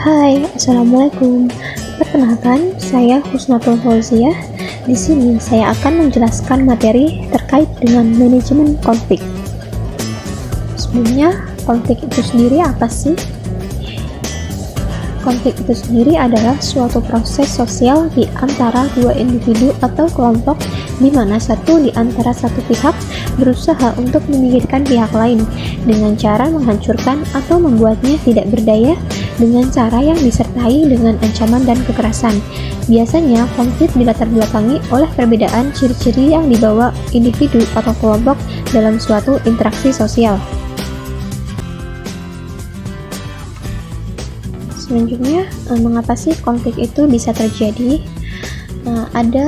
Hai, Assalamualaikum. Perkenalkan, saya Husnatul Fauziah. Di sini saya akan menjelaskan materi terkait dengan manajemen konflik. Sebelumnya, konflik itu sendiri apa sih? Konflik itu sendiri adalah suatu proses sosial di antara dua individu atau kelompok di mana satu di antara satu pihak berusaha untuk menyingkirkan pihak lain dengan cara menghancurkan atau membuatnya tidak berdaya dengan cara yang disertai dengan ancaman dan kekerasan. Biasanya konflik dilatar belakangi oleh perbedaan ciri-ciri yang dibawa individu atau kelompok dalam suatu interaksi sosial. Selanjutnya, mengapa sih konflik itu bisa terjadi? Ada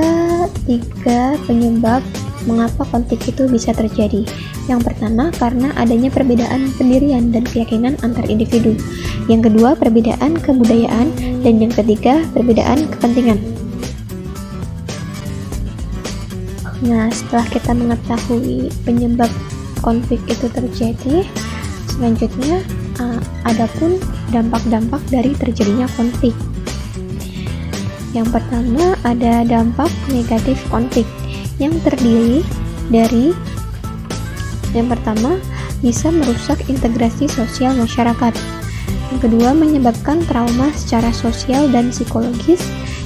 3 penyebab mengapa konflik itu bisa terjadi. Yang pertama, karena adanya perbedaan pendirian dan keyakinan antar individu. Yang kedua, perbedaan kebudayaan. Dan yang ketiga, perbedaan kepentingan. Nah, setelah kita mengetahui penyebab konflik itu terjadi, selanjutnya adapun dampak-dampak dari terjadinya konflik. Yang pertama, ada dampak negatif konflik yang terdiri dari yang pertama, bisa merusak integrasi sosial masyarakat. Yang kedua, menyebabkan trauma secara sosial dan psikologis.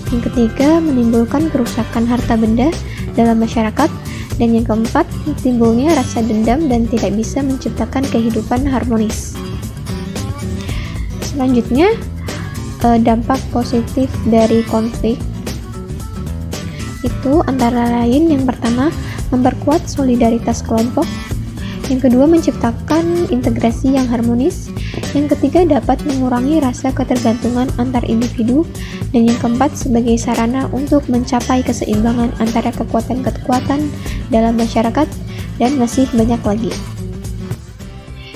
Yang ketiga, menimbulkan kerusakan harta benda dalam masyarakat. Dan yang keempat, timbulnya rasa dendam dan tidak bisa menciptakan kehidupan harmonis. Selanjutnya, dampak positif dari konflik itu antara lain yang pertama, memperkuat solidaritas kelompok. Yang kedua, menciptakan integrasi yang harmonis. Yang ketiga, dapat mengurangi rasa ketergantungan antar individu. Dan yang keempat, sebagai sarana untuk mencapai keseimbangan antara kekuatan-kekuatan dalam masyarakat, dan masih banyak lagi.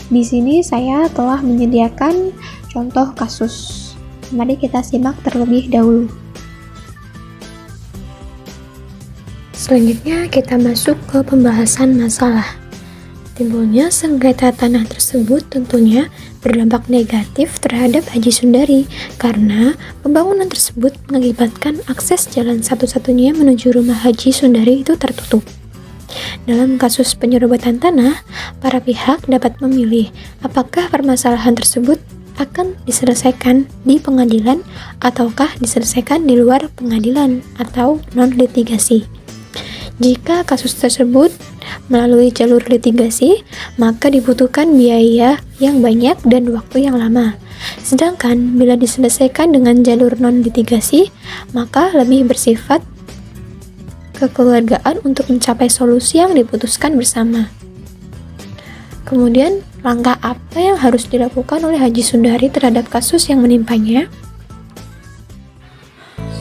Di sini saya telah menyediakan contoh kasus. Mari kita simak terlebih dahulu. Selanjutnya kita masuk ke pembahasan masalah. Timbulnya sengketa tanah tersebut tentunya berdampak negatif terhadap Haji Sundari karena pembangunan tersebut mengakibatkan akses jalan satu-satunya menuju rumah Haji Sundari itu tertutup. Dalam kasus penyerobotan tanah, para pihak dapat memilih apakah permasalahan tersebut akan diselesaikan di pengadilan ataukah diselesaikan di luar pengadilan atau non-litigasi. Jika kasus tersebut melalui jalur litigasi, maka dibutuhkan biaya yang banyak dan waktu yang lama. Sedangkan bila diselesaikan dengan jalur non-litigasi, maka lebih bersifat kekeluargaan untuk mencapai solusi yang diputuskan bersama. Kemudian, langkah apa yang harus dilakukan oleh Haji Sundari terhadap kasus yang menimpanya?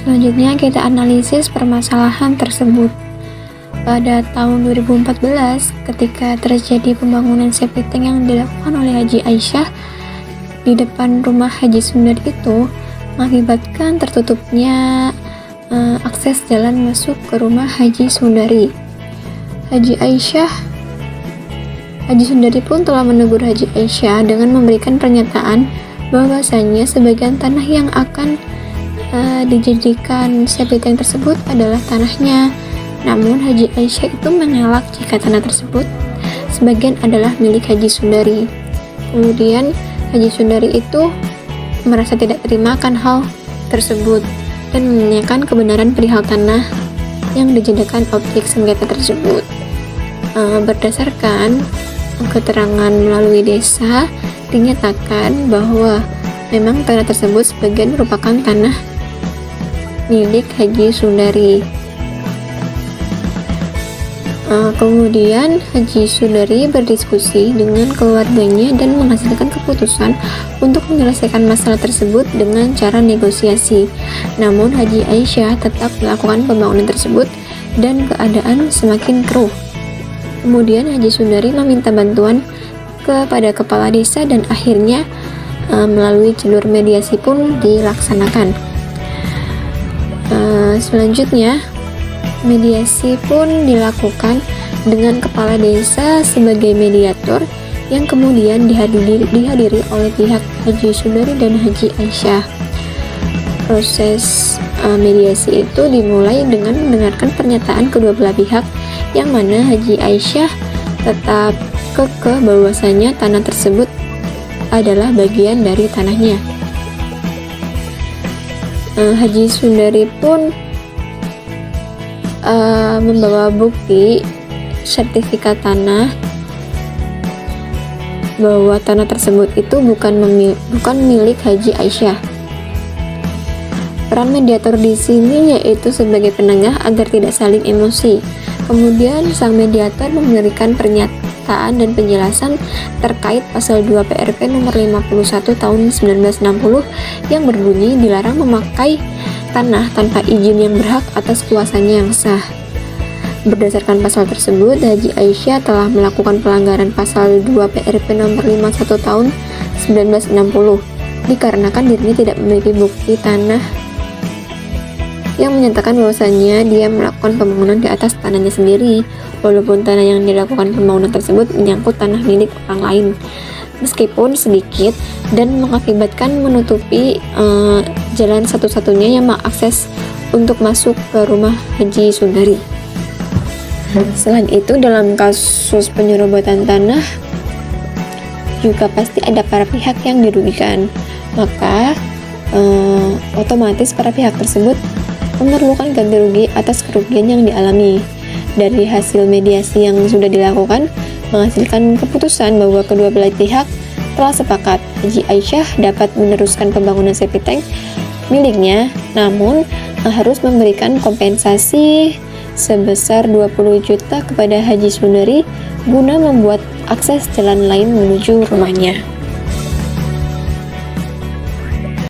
Selanjutnya kita analisis permasalahan tersebut. Pada tahun 2014, ketika terjadi pembangunan septic tank yang dilakukan oleh Haji Aisyah di depan rumah Haji Sundari itu mengakibatkan tertutupnya akses jalan masuk ke rumah Haji Sundari. Haji Sundari pun telah menegur Haji Aisyah dengan memberikan pernyataan bahwasanya sebagian tanah yang akan dijadikan septic tank tersebut adalah tanahnya. Namun Haji Aisyah itu mengelak jika tanah tersebut sebagian adalah milik Haji Sundari. Kemudian Haji Sundari itu merasa tidak terima akan hal tersebut dan menanyakan kebenaran perihal tanah yang dijadikan objek sengketa tersebut. Berdasarkan keterangan melalui desa, dinyatakan bahwa memang tanah tersebut sebagian merupakan tanah milik Haji Sundari. Kemudian Haji Sundari berdiskusi dengan keluarganya dan menghasilkan keputusan untuk menyelesaikan masalah tersebut dengan cara negosiasi. Namun Haji Aisyah tetap melakukan pembangunan tersebut dan keadaan semakin keruh. Kemudian Haji Sundari meminta bantuan kepada kepala desa dan akhirnya melalui jalur mediasi pun dilaksanakan. Selanjutnya mediasi pun dilakukan dengan kepala desa sebagai mediator yang kemudian dihadiri oleh pihak Haji Sundari dan Haji Aisyah. Proses mediasi itu dimulai dengan mendengarkan pernyataan kedua belah pihak, yang mana Haji Aisyah tetap kekeh bahwasanya tanah tersebut adalah bagian dari tanahnya. Haji Sundari pun membawa bukti sertifikat tanah bahwa tanah tersebut itu bukan milik Haji Aisyah. Peran mediator di sini yaitu sebagai penengah agar tidak saling emosi. Kemudian sang mediator memberikan pernyataan dan penjelasan terkait pasal 2 PRP nomor 51 tahun 1960 yang berbunyi dilarang memakai tanah tanpa izin yang berhak atas kuasanya yang sah. Berdasarkan pasal tersebut, Haji Aisyah telah melakukan pelanggaran pasal 2 PRP nomor 51 tahun 1960 dikarenakan dirinya tidak memiliki bukti tanah yang menyatakan bahwasanya dia melakukan pembangunan di atas tanahnya sendiri, walaupun tanah yang dilakukan pembangunan tersebut menyangkut tanah milik orang lain, meskipun sedikit, dan mengakibatkan menutupi jalan satu-satunya yang mengakses untuk masuk ke rumah Haji Sundari. Selain itu, dalam kasus penyerobotan tanah juga pasti ada para pihak yang dirugikan, maka otomatis para pihak tersebut memerlukan ganti rugi atas kerugian yang dialami. Dari hasil mediasi yang sudah dilakukan menghasilkan keputusan bahwa kedua belah pihak telah sepakat Haji Aisyah dapat meneruskan pembangunan septic tank miliknya, namun harus memberikan kompensasi sebesar 20 juta kepada Haji Sundari guna membuat akses jalan lain menuju rumahnya.